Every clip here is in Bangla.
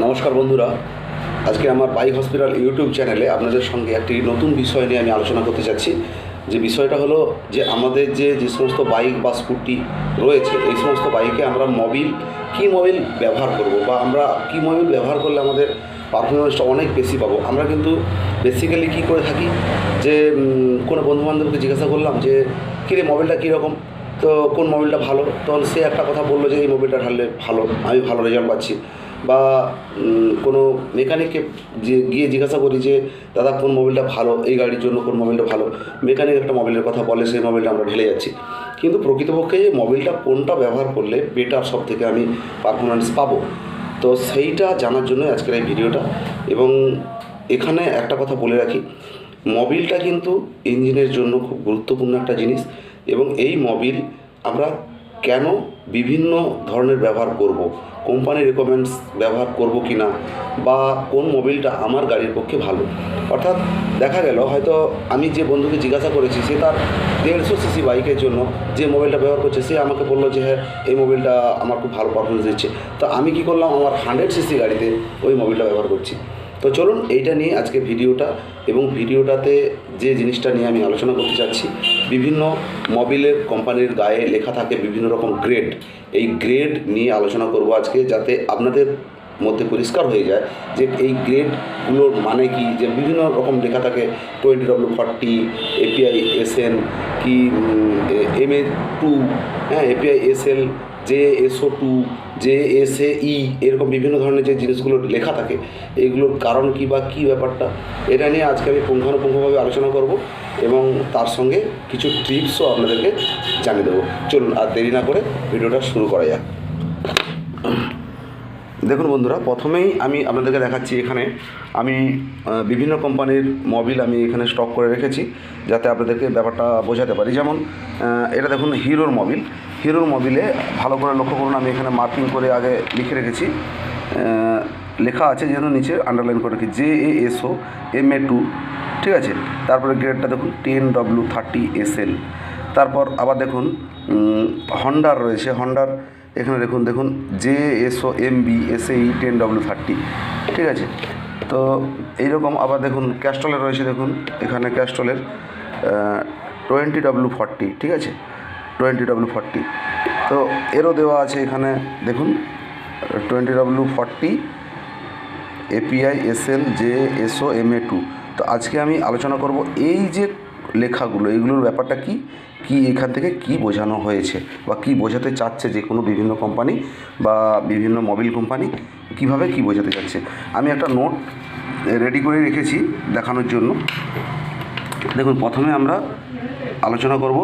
নমস্কার বন্ধুরা, আজকে আমার বাইক হসপিটাল ইউটিউব চ্যানেলে আপনাদের সঙ্গে একটি নতুন বিষয় নিয়ে আমি আলোচনা করতে চাচ্ছি। যে বিষয়টা হলো যে আমাদের যে সমস্ত বাইক বা স্কুটি রয়েছে, এই সমস্ত বাইকে আমরা কী মোবিল ব্যবহার করব বা আমরা কী মোবিল ব্যবহার করলে আমাদের পারফরমেন্সটা অনেক বেশি পাবো। আমরা কিন্তু বেসিক্যালি কী করে থাকি যে কোনো বন্ধুবান্ধবকে জিজ্ঞাসা করলাম যে কিরে মোবিলটা কীরকম, তো কোন মোবিলটা ভালো, তখন সে একটা কথা বললো যে এই মোবিলটা ঢাললে ভালো, আমি ভালো রেজাল্ট পাচ্ছি। বা কোনো মেকানিককে গিয়ে জিজ্ঞাসা করি যে দাদা কোন মোবিলটা ভালো, এই গাড়ির জন্য কোন মোবিলটা ভালো, মেকানিক একটা মোবিলের কথা বলে, সেই মোবিলটা আমরা ঢেলে যাচ্ছি। কিন্তু প্রকৃতপক্ষে যে মোবিলটা কোনটা ব্যবহার করলে বেটার, সব থেকে আমি পারফরমেন্স পাবো, তো সেইটা জানার জন্য আজকের এই ভিডিওটা। এবং এখানে একটা কথা বলে রাখি, মোবিলটা কিন্তু ইঞ্জিনের জন্য খুব গুরুত্বপূর্ণ একটা জিনিস। এবং এই মোবিল আমরা কেন বিভিন্ন ধরনের ব্যবহার করব, কোম্পানির রেকমেন্ডস ব্যবহার করব কি না, বা কোন মোবিলটা আমার গাড়ির পক্ষে ভালো। অর্থাৎ দেখা গেল হয়তো আমি যে বন্ধুকে জিজ্ঞাসা করেছি, সে তার 150 সিসি বাইকের জন্য যে মোবিলটা ব্যবহার করছে, সে আমাকে বললো যে হ্যাঁ এই মোবিলটা আমার খুব ভালো পারফরমেন্স দিচ্ছে। তো আমি কী করলাম, আমার 100 সিসি গাড়িতে ওই মোবিলটা ব্যবহার করছি। তো চলুন এইটা নিয়ে আজকে ভিডিওটা, এবং ভিডিওটাতে যে জিনিসটা নিয়ে আমি আলোচনা করতে চাচ্ছি, বিভিন্ন মোবিলের কোম্পানির গায়ে লেখা থাকে বিভিন্ন রকম গ্রেড, এই গ্রেড নিয়ে আলোচনা করব আজকে, যাতে আপনাদের মধ্যে পরিষ্কার হয়ে যায় যে এই গ্রেডগুলোর মানে কি। যে বিভিন্ন রকম লেখা থাকে 20W40, API SN কি MA2, হ্যাঁ API SL, JSO2, JSAE, এরকম বিভিন্ন ধরনের যে জিনিসগুলো লেখা থাকে, এইগুলোর কারণ কী বা কী ব্যাপারটা, এটা নিয়ে আজকে আমি পুঙ্খানুপুঙ্খভাবে আলোচনা করব এবং তার সঙ্গে কিছু টিপসও আপনাদেরকে জানিয়ে দেবো। চলুন আর দেরি না করে ভিডিওটা শুরু করা যাক। দেখুন বন্ধুরা, প্রথমেই আমি আপনাদেরকে দেখাচ্ছি, এখানে আমি বিভিন্ন কোম্পানির মোবিল আমি এখানে স্টক করে রেখেছি, যাতে আপনাদেরকে ব্যাপারটা বোঝাতে পারি। যেমন এটা দেখুন হিরোর মোবিলে ভালো করে লক্ষ্য করুন, আমি এখানে মার্কিং করে আগে লিখে রেখেছি, লেখা আছে যেন নিচে আন্ডারলাইন করে রেখেছি JASO MA2, ঠিক আছে। তারপরে গ্রেডটা দেখুন 10W30 SL। তারপর আবার দেখুন হন্ডার রয়েছে, হন্ডার এখানে দেখুন JSO MB SAE 10W30, ঠিক আছে। তো এইরকম আবার দেখুন ক্যাস্ট্রলের রয়েছে, দেখুন এখানে ক্যাস্ট্রলের 20W40, ঠিক আছে, 20W40। তো এরও দেওয়া আছে এখানে দেখুন 20W40 API SL JSO MA2। তো আজকে আমি আলোচনা করব এই যে লেখাগুলো, এইগুলোর ব্যাপারটা কি এখান থেকে কি বোঝানো হয়েছে বা কি বোঝাতে চাচ্ছে যে কোনো বিভিন্ন কোম্পানি বা বিভিন্ন মোবিল কোম্পানি কিভাবে কি বোঝাতে চাচ্ছে। আমি একটা নোট রেডি করে রেখেছি দেখানোর জন্য। দেখুন প্রথমে আমরা আলোচনা করব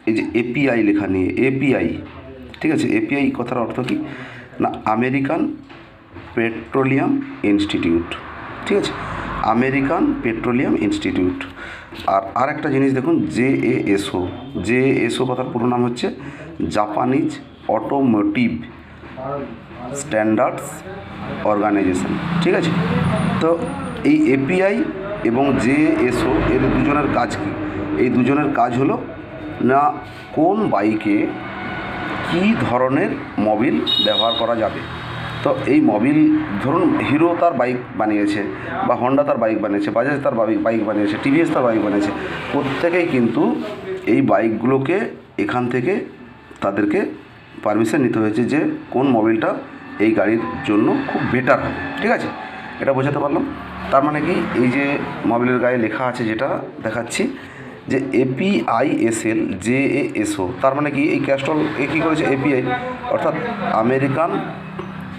এই যে API লেখা নিয়ে। API, ঠিক আছে, API কথার অর্থ কি না, আমেরিকান পেট্রোলিয়াম ইনস্টিটিউট, ঠিক আছে, আমেরিকান পেট্রোলিয়াম ইনস্টিটিউট। আর একটা জিনিস দেখুন JASO কথার পুরো নাম হচ্ছে জাপানিজ অটোমোটিভ স্ট্যান্ডার্ডস অর্গানাইজেশন, ঠিক আছে। তো এই API এবং JASO এর দুজনের কাজ কি? এই দুজনের কাজ হলো না কোন বাইকে কী ধরনের মোবিল ব্যবহার করা যাবে। তো এই মোবিল ধরুন হিরো তার বাইক বানিয়েছে, বা হন্ডা তার বাইক বানিয়েছে, বাজাজ তার বাইক বানিয়েছে, TVS তার বাইক বানিয়েছে, প্রত্যেকেই কিন্তু এই বাইকগুলোকে এখান থেকে তাদেরকে পারমিশন নিতে হয়েছে যে কোন মোবিলটা এই গাড়ির জন্য খুব বেটার হবে, ঠিক আছে। এটা বোঝাতে পারলাম। তার মানে কি, এই যে মোবিলের গায়ে লেখা আছে যেটা দেখাচ্ছি যে API SL JASO, তার মানে কি এই ক্যাস্ট্রল কী করেছে, API অর্থাৎ আমেরিকান,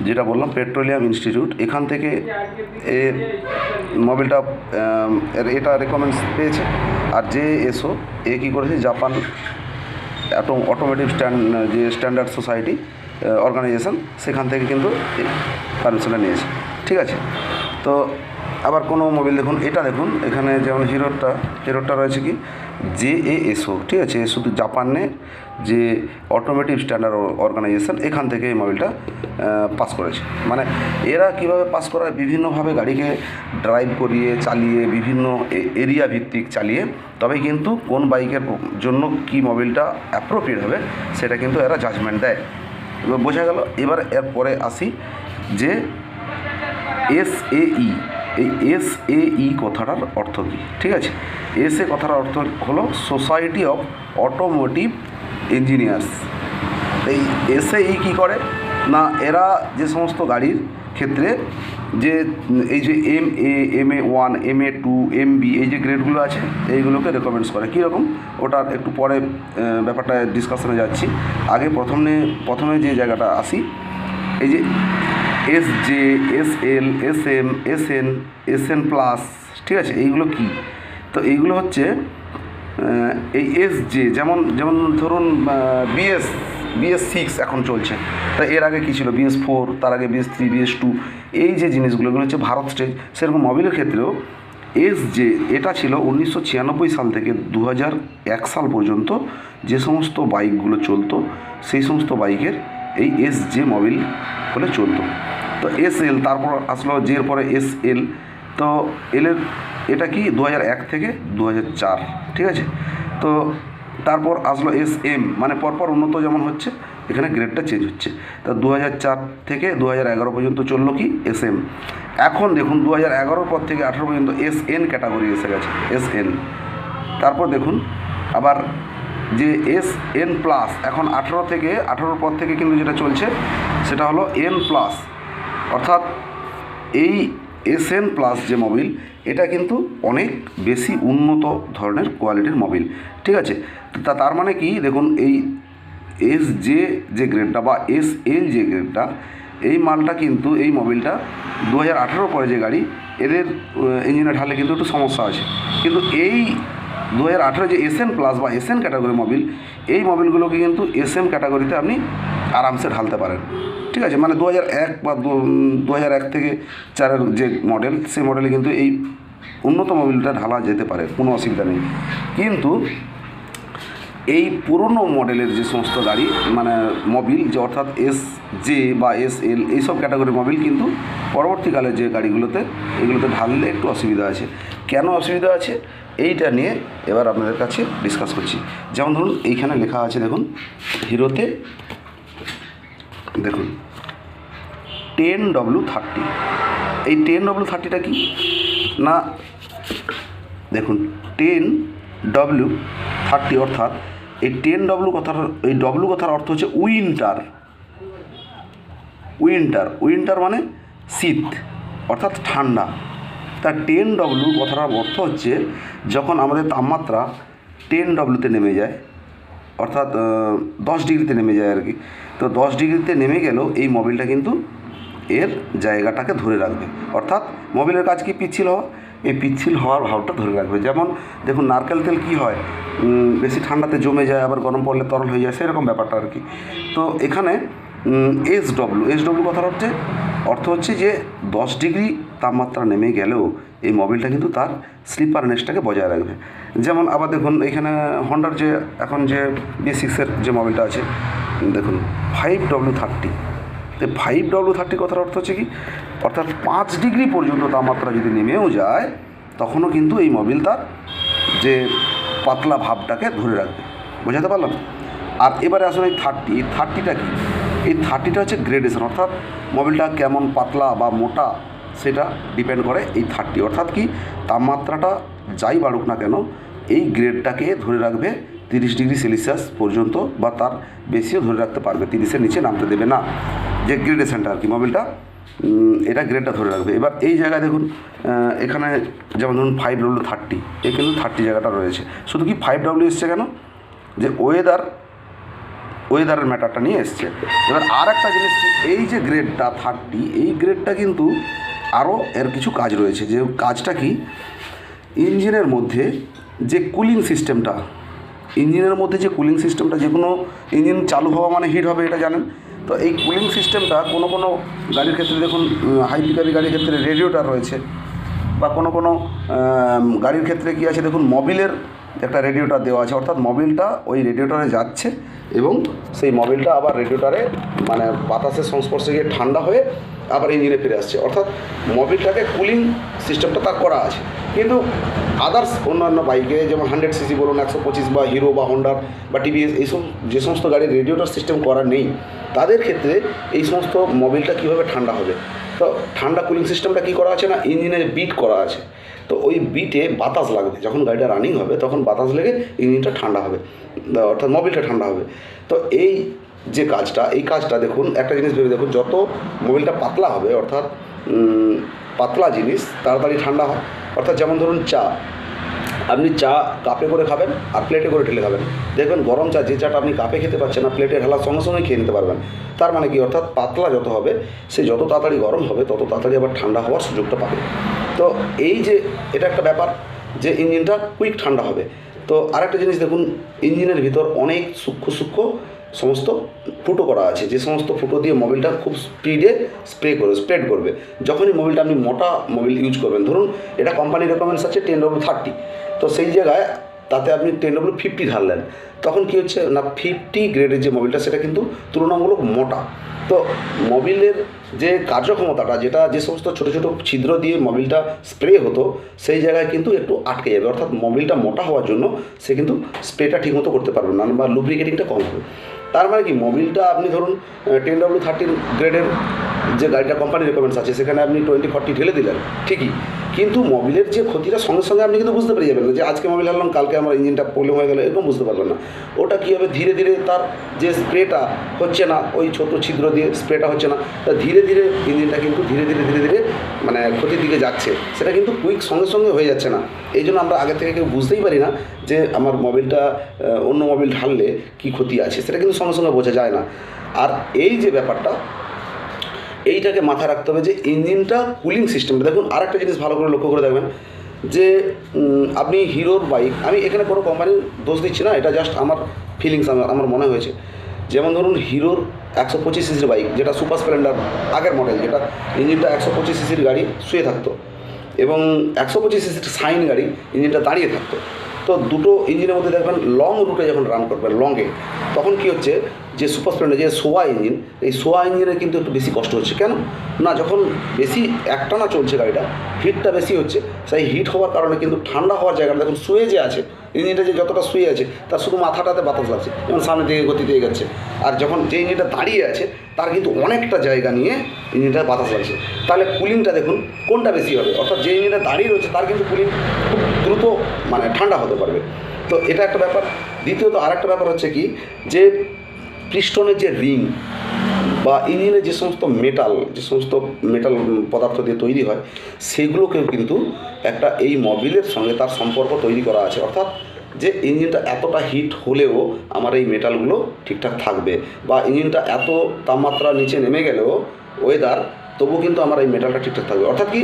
যেটা বললাম পেট্রোলিয়াম ইনস্টিটিউট, এখান থেকে মোবিলটা এটা রেকমেন্ডস পেয়েছে। আর JASO কী করেছে, জাপান অটোমোটিভ যে স্ট্যান্ডার্ড সোসাইটি অর্গানাইজেশন, সেখান থেকে কিন্তু পারমিশনটা নিয়েছে, ঠিক আছে। তো আবার কোনো মোবিল দেখুন, এটা দেখুন এখানে যেমন হিরোটা রয়েছে কি JASO, ঠিক আছে, শুধু জাপানে যে অটোমোটিভ স্ট্যান্ডার্ড অর্গানাইজেশন, এখান থেকে এই মোবিলটা পাস করেছে। মানে এরা কীভাবে পাস করায়, বিভিন্নভাবে গাড়িকে ড্রাইভ করিয়ে চালিয়ে, বিভিন্ন এরিয়া ভিত্তিক চালিয়ে, তবেই কিন্তু কোন বাইকের জন্য কী মোবিলটা অ্যাপ্রোপ্রিয়েট হবে সেটা কিন্তু এরা জাজমেন্ট দেয়। এবার বোঝা গেল। এবার এরপরে আসি যে SAE, এই SAE কথাটার অর্থ কী, ঠিক আছে? SA কথাটার অর্থ হলো সোসাইটি অফ অটোমোটিভ ইঞ্জিনিয়ার্স। এই SAE কী করে না, এরা যে সমস্ত গাড়ির ক্ষেত্রে যে এই যে MA, MA1, MA2, MB এই যে গ্রেডগুলো আছে এইগুলোকে রেকমেন্ডস করে। কীরকম ওটার একটু পরে ব্যাপারটা ডিসকাশনে যাচ্ছি। আগে প্রথমে যে জায়গাটা আসি, এই যে SJ, SL, SM, SN, SN plus, ঠিক আছে? এইগুলো কি? তো এইগুলো হচ্ছে এই SJ, যেমন ধরুন BS6 এখন চলছে, তা এর আগে কী ছিল? BS4, তার আগে BS3, BS2, এই যে জিনিসগুলো এগুলো হচ্ছে ভারত স্টেজ। সেরকম মোবিলের ক্ষেত্রেও SJ এটা ছিল 1996 সাল থেকে 2001 সাল পর্যন্ত যে সমস্ত বাইকগুলো চলতো সেই সমস্ত বাইকের এই SJ মোবিল বলে চলতো। তো SL, তারপর আসলো জের পরে SL, তো এলের এটা কি 2001 থেকে 2004, ঠিক আছে? তো তারপর আসলো SM, মানে পরপর উন্নত যেমন হচ্ছে এখানে গ্রেডটা চেঞ্জ হচ্ছে। তা 2004 থেকে 2011 পর্যন্ত চললো কি SM। এখন দেখুন 2011 পর থেকে 18 পর্যন্ত SN ক্যাটাগরি এসে গেছে, SN। তারপর দেখুন আবার যে SN প্লাস, এখন 18 পর থেকে কিন্তু যেটা চলছে সেটা হলো N প্লাস, অর্থাৎ এই SN প্লাস যে মোবিল এটা কিন্তু অনেক বেশি উন্নত ধরনের কোয়ালিটির মোবিল, ঠিক আছে? তার মানে কি দেখুন, এই SJ যে গ্রেডটা বা SL যে গ্রেডটা, এই মালটা কিন্তু এই মোবিলটা 2018 পরে যে গাড়ি এদের ইঞ্জিনে ঢালে কিন্তু একটু সমস্যা আছে। কিন্তু এই 2018 যে SN প্লাস বা SN ক্যাটাগরি মোবিল, এই মোবিলগুলোকে কিন্তু SM ক্যাটাগরিতে আপনি আরামসে ঢালতে পারেন, ঠিক আছে? মানে 2001 বা 2001 থেকে 4 যে মডেল, সেই মডেলে কিন্তু এই উন্নত মোবিলটা ঢালা যেতে পারে, কোনো অসুবিধা নেই। কিন্তু এই পুরনো মডেলের যে সমস্ত গাড়ি মানে মোবিল, যে অর্থাৎ SJ বা SL এইসব ক্যাটাগরির মোবিল কিন্তু পরবর্তীকালে যে গাড়িগুলোতে এগুলোতে ঢাললে একটু অসুবিধা আছে। কেন অসুবিধা আছে এইটা নিয়ে এবার আপনাদের কাছে ডিসকাস করছি। যেমন ধরুন এইখানে লেখা আছে, দেখুন হিরোতে দেখুন 10W30। এই 10W30টা কি না, দেখুন 10W30 অর্থাৎ এই 10W কথার অর্থ হচ্ছে উইন্টার মানে শীত অর্থাৎ ঠান্ডা। তা 10W কথাটার অর্থ হচ্ছে যখন আমাদের তাপমাত্রা 10Wতে নেমে যায়, অর্থাৎ 10 ডিগ্রিতে নেমে যায় আর কি। তো 10 ডিগ্রিতে নেমে গেলেও এই মোবিলটা কিন্তু এর জায়গাটাকে ধরে রাখবে। অর্থাৎ মোবিলের কাজ কি? পিচ্ছিল হওয়া। এই পিচ্ছিল হওয়ার ভাবটা ধরে রাখবে। যেমন দেখুন নারকেল তেল কী হয়, বেশি ঠান্ডাতে জমে যায়, আবার গরম পড়লে তরল হয়ে যায়, সেরকম ব্যাপারটা আর কি। তো এখানে SW কথার অর্থ হচ্ছে যে 10 ডিগ্রি তাপমাত্রা নেমে গেলেও এই মোবিলটা কিন্তু তার স্লিপারনেসটাকে বজায় রাখবে। যেমন আবার দেখুন এখানে হন্ডার যে এখন যে B6-এর যে মোবিলটা আছে, দেখুন 5W30। এই 5W30 কথার অর্থ হচ্ছে কি, অর্থাৎ 5 ডিগ্রি পর্যন্ত তাপমাত্রা যদি নেমেও যায় তখনও কিন্তু এই মোবিল তার যে পাতলা ভাবটাকে ধরে রাখবে। বোঝাতে পারলাম? আর এবারে আসলে এই 30টা কি? এই 30টা হচ্ছে গ্রেডেশন, অর্থাৎ মোবিলটা কেমন পাতলা বা মোটা সেটা ডিপেন্ড করে এই 30। অর্থাৎ কি, তাপমাত্রাটা যাই বাড়ুক না কেন এই গ্রেডটাকে ধরে রাখবে 30 ডিগ্রি সেলসিয়াস পর্যন্ত, বা তার বেশিও ধরে রাখতে পারবে, 30-এর নিচে নামতে দেবে না। যে গ্রেডেশনটা আর কি মোবিলটা, এটা গ্রেডটা ধরে রাখবে। এবার এই জায়গায় দেখুন এখানে যেমন ধরুন 5W30, এই কিন্তু 30 জায়গাটা রয়েছে। শুধু কি 5W এসছে কেন? যে ওয়েদারের ম্যাটারটা নিয়ে এসছে। এবার আর একটা জিনিস কি, এই যে গ্রেডটা 30, এই গ্রেডটা কিন্তু আরও এর কিছু কাজ রয়েছে। যে কাজটা কি, ইঞ্জিনের মধ্যে যে কুলিং সিস্টেমটা, যে কোনো ইঞ্জিন চালু হওয়া মানে হিট হবে, এটা জানেন। তো এই কুলিং সিস্টেমটা কোনো গাড়ির ক্ষেত্রে দেখুন, হাই পিকারি গাড়ির ক্ষেত্রে রেডিয়েটর রয়েছে, বা কোনো গাড়ির ক্ষেত্রে কি আছে দেখুন, মোবিলের একটা রেডিয়েটর দেওয়া আছে। অর্থাৎ মোবিলটা ওই রেডিয়েটরে যাচ্ছে এবং সেই মোবিলটা আবার রেডিয়েটরে মানে বাতাসের সংস্পর্শে গিয়ে ঠান্ডা হয়ে আবার ইঞ্জিনে ফিরে আসছে। অর্থাৎ মোবিলটাকে কুলিং সিস্টেমটা তার করা আছে। কিন্তু আদার্স অন্যান্য বাইকে যেমন 100 সিসি বলুন, 125 বা হিরো বা হন্ডার বা টিভিএস, এইসব যে সমস্ত গাড়ির রেডিয়েটর সিস্টেম করা নেই, তাদের ক্ষেত্রে এই সমস্ত মোবিলটা কীভাবে ঠান্ডা হবে। তো ঠান্ডা কুলিং সিস্টেমটা কী করা আছে না, ইঞ্জিনের বিট করা আছে। তো ওই বিটে বাতাস লাগবে, যখন গাড়িটা রানিং হবে তখন বাতাস লেগে ইঞ্জিনটা ঠান্ডা হবে, অর্থাৎ মোবিলটা ঠান্ডা হবে। তো এই যে কাজটা, এই কাজটা দেখুন, একটা জিনিস ভেবে দেখুন, যত মোবিলটা পাতলা হবে, অর্থাৎ পাতলা জিনিস তাড়াতাড়ি ঠান্ডা হয়। অর্থাৎ যেমন ধরুন চা, আপনি চা কাপে করে খাবেন আর প্লেটে করে ঢেলে খাবেন, দেখবেন গরম চা, যে চাটা আপনি কাপে খেতে পারছেন না, প্লেটে ঢালার সঙ্গে সঙ্গে খেয়ে নিতে পারবেন। তার মানে কি, অর্থাৎ পাতলা যত হবে সে যত তাড়াতাড়ি গরম হবে তত তাড়াতাড়ি আবার ঠান্ডা হওয়ার সুযোগটা পাবে। তো এই যে এটা একটা ব্যাপার যে ইঞ্জিনটা কুইক ঠান্ডা হবে। তো আরেকটা জিনিস দেখুন, ইঞ্জিনের ভিতর অনেক সূক্ষ্ম সূক্ষ্ম সমস্ত ফুটো করা আছে, যে সমস্ত ফুটো দিয়ে মোবিলটা খুব স্পিডে স্প্রেড করবে। যখনই মোবিলটা আপনি মোটা মোবিল ইউজ করবেন, ধরুন এটা কোম্পানির রেকমেন্ডস আছে 10W30, তো সেই জায়গায় তাতে আপনি 10W50 ঢাললেন, তখন কী হচ্ছে না, 50 গ্রেডের যে মোবিলটা সেটা কিন্তু তুলনামূলক মোটা। তো মোবিলের যে কার্যক্ষমতাটা, যেটা যে সমস্ত ছোটো ছোটো ছিদ্র দিয়ে মোবিলটা স্প্রে হতো, সেই জায়গায় কিন্তু একটু আটকে যাবে। অর্থাৎ মোবিলটা মোটা হওয়ার জন্য সে কিন্তু স্প্রেটা ঠিকমতো করতে পারবে না, বা লুব্রিকেটিংটা কম হবে। তার মানে কি, মোবিলটা আপনি ধরুন 10W30 গ্রেডের যে গাড়িটা কোম্পানি রেকমেন্ডস আছে, সেখানে আপনি 20-40 ঢেলে দিলেন ঠিকই, কিন্তু মোবিলের যে ক্ষতিটা সঙ্গে সঙ্গে আপনি কিন্তু বুঝতে পেরে যাবেন না, যে আজকে মোবিল হারলাম কালকে আমার ইঞ্জিনটা প্রবলেম হয়ে গেল, এরকম বুঝতে পারবেন না। ওটা কী হবে, ধীরে ধীরে তার যে স্প্রেটা হচ্ছে না, ওই ছোটো ছিদ্র দিয়ে স্প্রেটা হচ্ছে না, তা ধীরে ধীরে ইঞ্জিনটা কিন্তু ধীরে ধীরে মানে ক্ষতির দিকে যাচ্ছে, সেটা কিন্তু কুইক সঙ্গে সঙ্গে হয়ে যাচ্ছে না। এই জন্য আমরা আগে থেকে কেউ বুঝতেই পারি না যে আমার মোবিলটা অন্য মোবিল ঢাললে কী ক্ষতি আছে, সেটা কিন্তু সঙ্গে সঙ্গে বোঝা যায় না। আর এই যে ব্যাপারটা, এইটাকে মাথায় রাখতে হবে যে ইঞ্জিনটা কুলিং সিস্টেম। দেখুন আরেকটা জিনিস ভালো করে লক্ষ্য করে দেখবেন, যে আপনি হিরোর বাইক, আমি এখানে কোনো কোম্পানির দোষ দিচ্ছি না, এটা জাস্ট আমার ফিলিংস, আমার মনে হয়েছে। যেমন ধরুন হিরোর 125 সিসির বাইক, যেটা সুপার স্প্লেন্ডার আগের মডেল, যেটা ইঞ্জিনটা 125 সিসির গাড়ি শুয়ে থাকতো, এবং 125 সিসির সাইন গাড়ি ইঞ্জিনটা দাঁড়িয়ে থাকতো। তো দুটো ইঞ্জিনের মধ্যে দেখবেন লং রুটে যখন রান করবেন, লংয়ে, তখন কী হচ্ছে, যে সুপার স্প্লেন্ডার যে সোয়া ইঞ্জিন, এই সোয়া ইঞ্জিনের কিন্তু একটু বেশি কষ্ট হচ্ছে। কেন না, যখন বেশি একটানা চলছে গাড়িটা, হিটটা বেশি হচ্ছে, সেই হিট হওয়ার কারণে কিন্তু ঠান্ডা হওয়ার জায়গাটা দেখুন, শুয়ে যে আছে ইঞ্জিনটা, যে যতটা শুয়ে আছে তার শুধু মাথাটাতে বাতাস লাগছে, যেমন সামনের দিকে গতি দিয়ে যাচ্ছে। আর যখন যে ইঞ্জিনটা দাঁড়িয়ে আছে তার কিন্তু অনেকটা জায়গা নিয়ে ইঞ্জিনটা বাতাস লাগছে। তাহলে কুলিংটা দেখুন কোনটা বেশি হবে, অর্থাৎ যে ইঞ্জিনটা দাঁড়িয়ে রয়েছে তার কিন্তু কুলিং খুব দ্রুত মানে ঠান্ডা হতে পারবে। তো এটা একটা ব্যাপার। দ্বিতীয়ত আরেকটা ব্যাপার হচ্ছে কি, যে পিস্টনের যে রিং বা ইঞ্জিনের যে সমস্ত মেটাল পদার্থ দিয়ে তৈরি হয়, সেগুলোকেও কিন্তু একটা এই মোবিলের সঙ্গে তার সম্পর্ক তৈরি করা আছে। অর্থাৎ যে ইঞ্জিনটা এতটা হিট হলেও আমার এই মেটালগুলো ঠিকঠাক থাকবে, বা ইঞ্জিনটা এত তাপমাত্রা নিচে নেমে গেলেও ওয়েদার, তবু কিন্তু আমার এই মেটালটা ঠিকঠাক থাকবে। অর্থাৎ কি,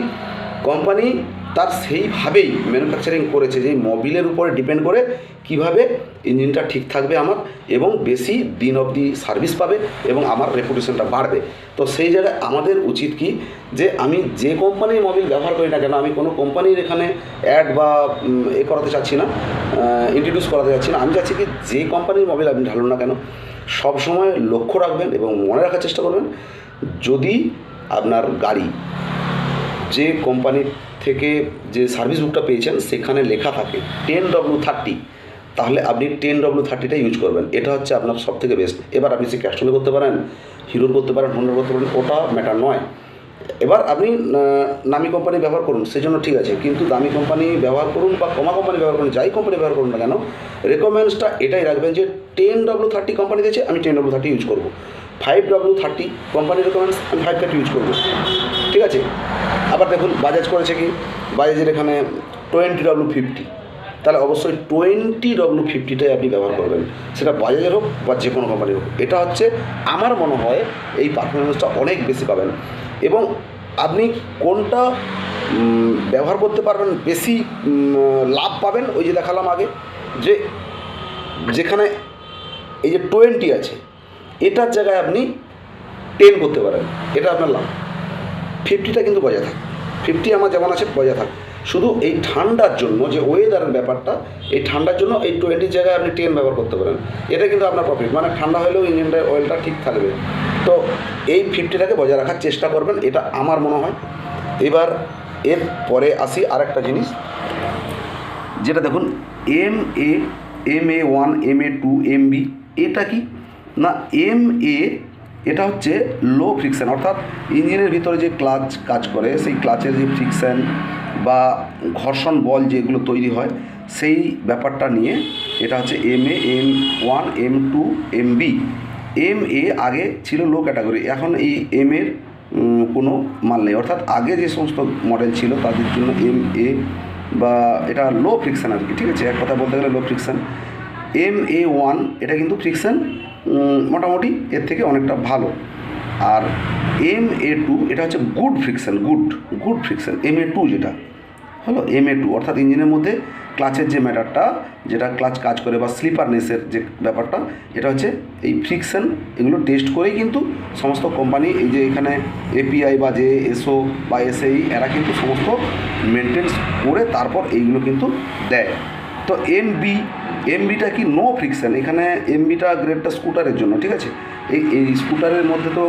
কোম্পানি তার সেইভাবেই ম্যানুফ্যাকচারিং করেছে যে মোবিলের উপরে ডিপেন্ড করে কিভাবে ইঞ্জিনটা ঠিক থাকবে আমার, এবং বেশি দিন অবধি সার্ভিস পাবে এবং আমার রেপুটেশনটা বাড়বে। তো সেই জায়গায় আমাদের উচিত কি, যে আমি যে কোম্পানির মোবিল ব্যবহার করি না কেন, আমি কোনো কোম্পানির এখানে অ্যাড বা করাতে চাচ্ছি না, ইন্ট্রোডিউস করাতে চাচ্ছি না। আমি চাচ্ছি কি, যে কোম্পানির মোবিল আপনি ঢালুন না কেন, সবসময় লক্ষ্য রাখবেন এবং মনে রাখার চেষ্টা করবেন, যদি আপনার গাড়ি যে কোম্পানির থেকে যে সার্ভিস বুকটা পেয়েছেন সেখানে লেখা থাকে 10W30, তাহলে আপনি 10W30টা ইউজ করবেন। এটা হচ্ছে আপনার সব থেকে বেস্ট। এবার আপনি সে ক্যাস্ট্রলে করতে পারেন, হিরোর করতে পারেন, হোন্ডার করতে পারেন, ওটা ম্যাটার নয়। এবার আপনি নামি কোম্পানি ব্যবহার করুন, সেজন্য ঠিক আছে, কিন্তু দামি কোম্পানি ব্যবহার করুন বা কমা কোম্পানি ব্যবহার করুন, যাই কোম্পানি ব্যবহার করুন না কেন, রেকমেন্ডসটা এটাই রাখবেন যে 10W30 কোম্পানি দিয়েছে, আমি 10W30 ইউজ করবো। 5W30 কোম্পানি রেকমেন্ডস, আমি 5W30 ইউজ করবো, ঠিক আছে। আবার দেখুন বাজাজ করেছে কি, বাজাজের এখানে 20W50, তাহলে অবশ্যই 20W50টাই আপনি ব্যবহার করবেন, সেটা বাজাজের হোক বা যে কোনো কোম্পানির হোক। এটা হচ্ছে আমার মনে হয় এই পারফরমেন্সটা অনেক বেশি পাবেন, এবং আপনি কোনটা ব্যবহার করতে পারবেন বেশি লাভ পাবেন, ওই যে দেখালাম আগে, যে যেখানে এই যে 20 আছে, এটার জায়গায় আপনি 10 করতে পারেন, এটা আপনার লাভ। 50টা কিন্তু বজায় থাক, 50 আমার যেমন আছে বজায় থাক, শুধু এই ঠান্ডার জন্য যে ওয়েদারের ব্যাপারটা, এই ঠান্ডার জন্য এই 20 জায়গায় আপনি 10 ব্যবহার করতে পারেন, এটা কিন্তু আপনার প্রফিট। মানে ঠান্ডা হলেও ইঞ্জিনটা অয়েলটা ঠিক থাকবে। তো এই 50টাকে বজায় রাখার চেষ্টা করবেন, এটা আমার মনে হয়। এবার এর পরে আসি আরেকটা জিনিস, যেটা দেখুন MA1, MA2, MB, এটা কি না MA, এটা হচ্ছে লো ফ্রিকশান, অর্থাৎ ইঞ্জিনের ভিতরে যে ক্লাচ কাজ করে সেই ক্লাচের যে ফ্রিকশান বা ঘর্ষণ বল যেগুলো তৈরি হয় সেই ব্যাপারটা নিয়ে এটা হচ্ছে MA, M1, M2, MB। MA আগে ছিল লো ক্যাটাগরি, এখন এই এর কোনো মাল নেই, অর্থাৎ আগে যে সমস্ত মডেল ছিল তাদের জন্য MA বা এটা লো ফ্রিকশান আর কি, ঠিক আছে, এক কথা বলতে গেলে লো ফ্রিকশান। MA1 এটা কিন্তু ফ্রিকশান মোটামুটি এর থেকে অনেকটা ভালো। আর MA2 এটা হচ্ছে good friction, good friction. MA2 যেটা হলো MA2, অর্থাৎ ইঞ্জিনের মধ্যে ক্লাচের যে ম্যাটারটা, যেটা ক্লাচ কাজ করে বা স্লিপারনেসের যে ব্যাপারটা, এটা হচ্ছে এই ফ্রিকশান। এগুলো টেস্ট করেই কিন্তু সমস্ত কোম্পানি, এই যে এখানে API বা যে এসও বা SAE, এরা কিন্তু সমস্ত মেনটেন্স করে তারপর এইগুলো কিন্তু দেয়। তো MBটা কি নো ফ্রিকশান, এখানে MBটা গ্রেডটা স্কুটারের জন্য, ঠিক আছে। এই স্কুটারের মধ্যে তো